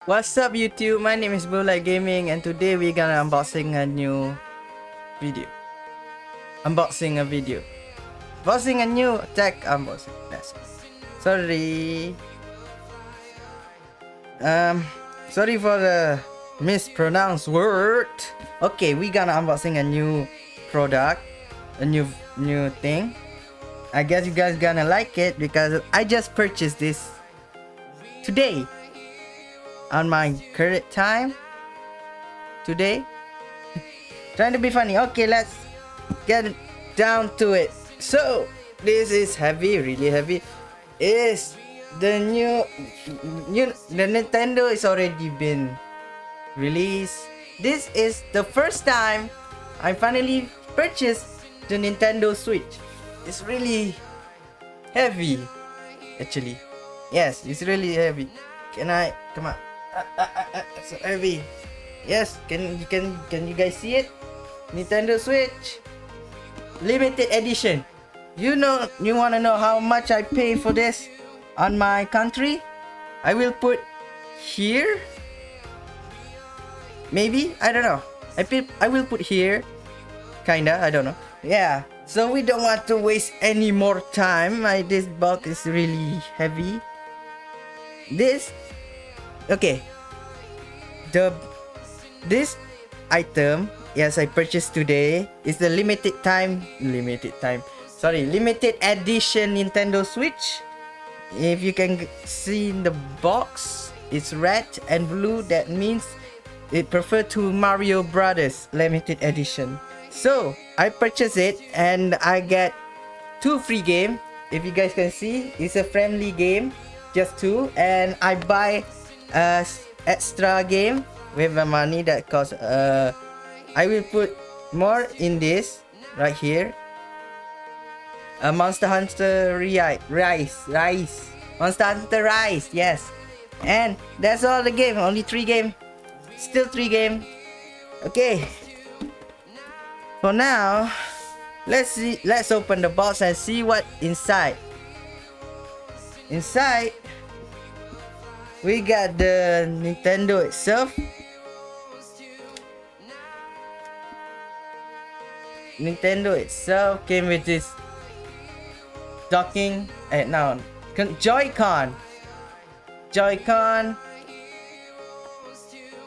What's up YouTube, my name is Blueedition Gaming and today we're gonna unboxing a new video. Unboxing a video. Unboxing a new tech unboxing. That's it. Sorry. Sorry for the mispronounced word. Okay, we're gonna unboxing a new product, a new thing. I guess you guys gonna like it because I just purchased this today. On my current time today. Trying to be funny. Okay, let's get down to it. So this is heavy, really heavy. Is the the Nintendo is already been released. This is the first time I finally purchased the Nintendo Switch. It's really heavy actually. Yes, it's really heavy. Can I come on? So heavy. Yes, can you guys see it? Nintendo Switch limited edition. You want to know how much I pay for this on my country? I will put here. Maybe, I don't know. I will put here. Kinda, I don't know. Yeah. So we don't want to waste any more time. This box is really heavy. Okay, this item, yes, I purchased today, is the limited edition Nintendo Switch. If you can see in the box, it's red and blue. That means it prefer to Mario Brothers limited edition. So I purchased it and I get 2 free game. If you guys can see, it's a friendly game, just 2, and I buy extra game with the money that cost. I will put more in this right here. Monster Hunter Rise. Monster Hunter Rise, yes. And that's all the game. Only 3 game. Still 3 game. Okay. For now, let's open the box and see what inside. Inside, we got the Nintendo itself. Nintendo itself came with this docking Joy-Con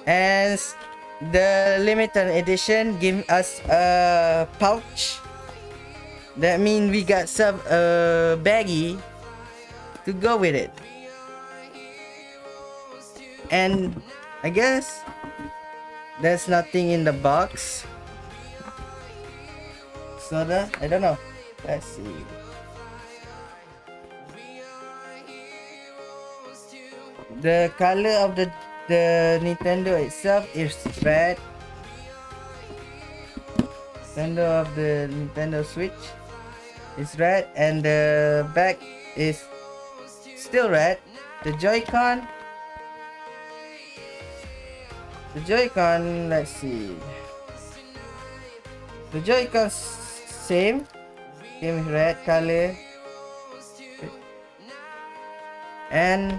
and the limited edition give us a pouch. That means we got some baggie to go with it. And I guess there's nothing in the box. Soda? I don't know. Let's see. The color of the Nintendo itself is red. Nintendo of the Nintendo Switch is red, and the back is still red. The Joy-Con, let's see. The Joy-Con same red color, and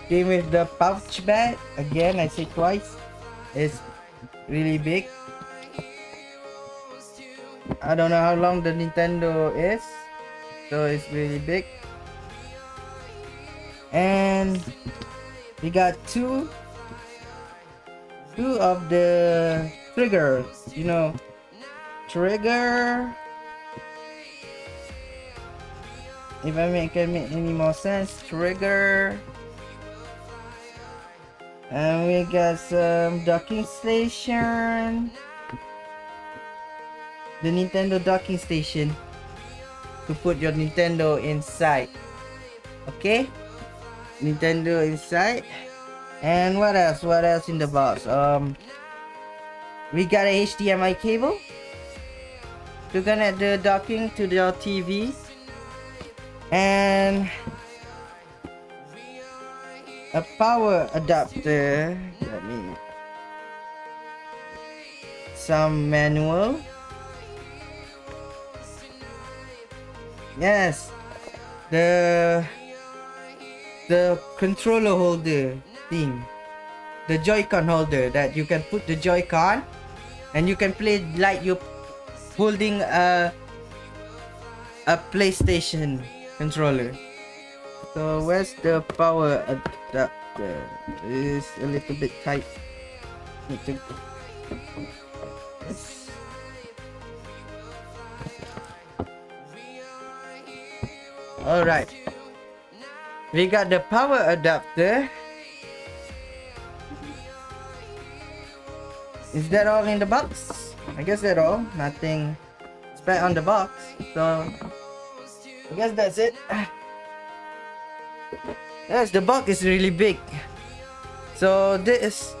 came with the pouch bag. Again, I say twice, it's really big. I don't know how long the Nintendo is, so it's really big. And we got two of the triggers, trigger. If I can make any more sense, trigger. And we got some docking station. The Nintendo docking station to put your Nintendo inside. Okay, Nintendo inside. And what else in the box? We got a HDMI cable to connect the docking to the TV, and a power adapter. Some manual. Yes, the the controller holder thing, the Joy-Con holder that you can put the Joy-Con and you can play like you're holding a PlayStation controller. So where's the power adapter? It's a little bit tight. Need to. Yes. All right. We got the power adapter. Is that all in the box? I guess that's all. Nothing spare on the box. So I guess that's it. Yes, the box is really big. So this,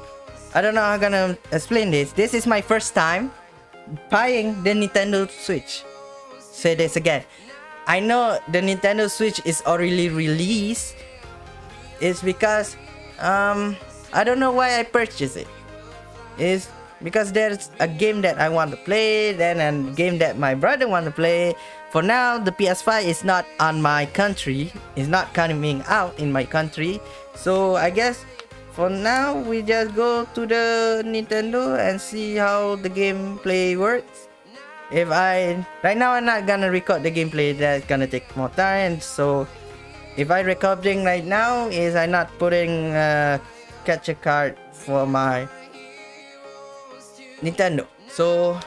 I don't know how I'm gonna explain this. This is my first time buying the Nintendo Switch. Say this again. I know the Nintendo Switch is already released. It's because I don't know why I purchased it. It's because there's a game that I want to play, then a game that my brother want to play. For now, the PS5 is not on my country. It's not coming out in my country. So I guess for now we just go to the Nintendo and see how the gameplay works. Right now I'm not gonna record the gameplay, that's gonna take more time. So if I recording right now is I'm not putting a capture card for my Nintendo. So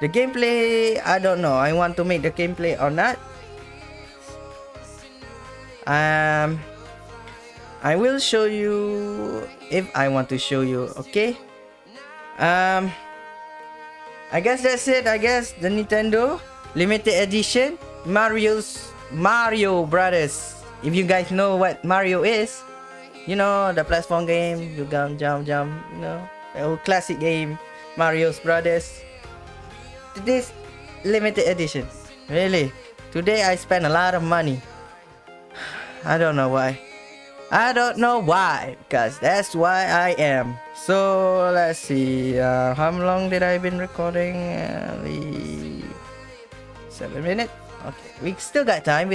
the gameplay, I don't know. I want to make the gameplay or not. I will show you if I want to show you. Okay. I guess that's it. I guess the Nintendo limited edition Mario Brothers. If you guys know what Mario is, you know, the platform game. You jump. You know, the old classic game, Mario's Brothers. This limited edition. Really, today I spent a lot of money. I don't know why. Because that's why I am. So let's see. How long did I been recording? 7 minutes. Okay, we still got time.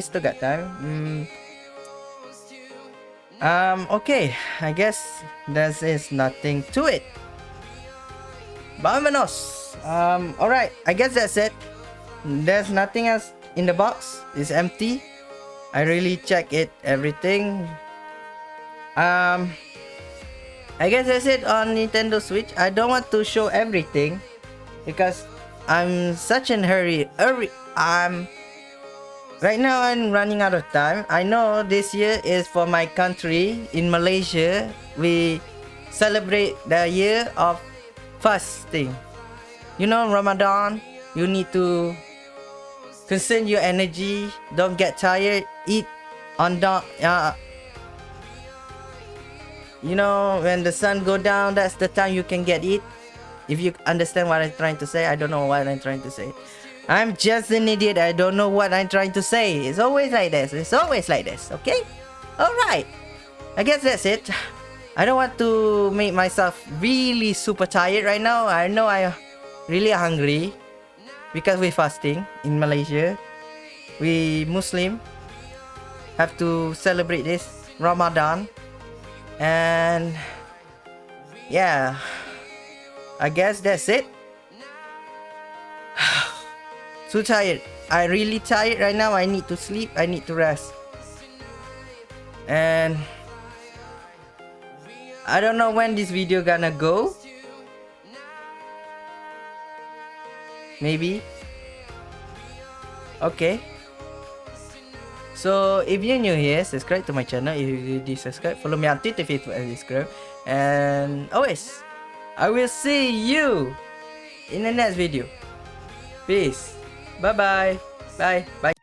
Okay. I guess there is nothing to it. Vámonos. Alright, I guess that's it. There's nothing else in the box. It's empty. I really check it, everything. I guess that's it on Nintendo Switch. I don't want to show everything because I'm such in hurry. Right now I'm running out of time. I know this year is for my country in Malaysia. We celebrate the year of fasting. You know, Ramadan, you need to conserve your energy, don't get tired, eat on you know, when the sun go down, that's the time you can get it. If you understand what I'm trying to say. I don't know what I'm trying to say. I'm just an idiot. I don't know what I'm trying to say. It's always like this. Okay? Alright. I guess that's it. I don't want to make myself really super tired right now. I know I really hungry because we're fasting in Malaysia. We Muslim have to celebrate this Ramadan. And yeah, I guess that's it. Too tired. I really tired right now. I need to sleep. I need to rest. And I don't know when this video gonna go. Maybe. Okay. So if you're new here, subscribe to my channel. If you did subscribe, follow me on Twitter, Facebook, and Instagram. And always, I will see you in the next video. Peace. Bye bye. Bye.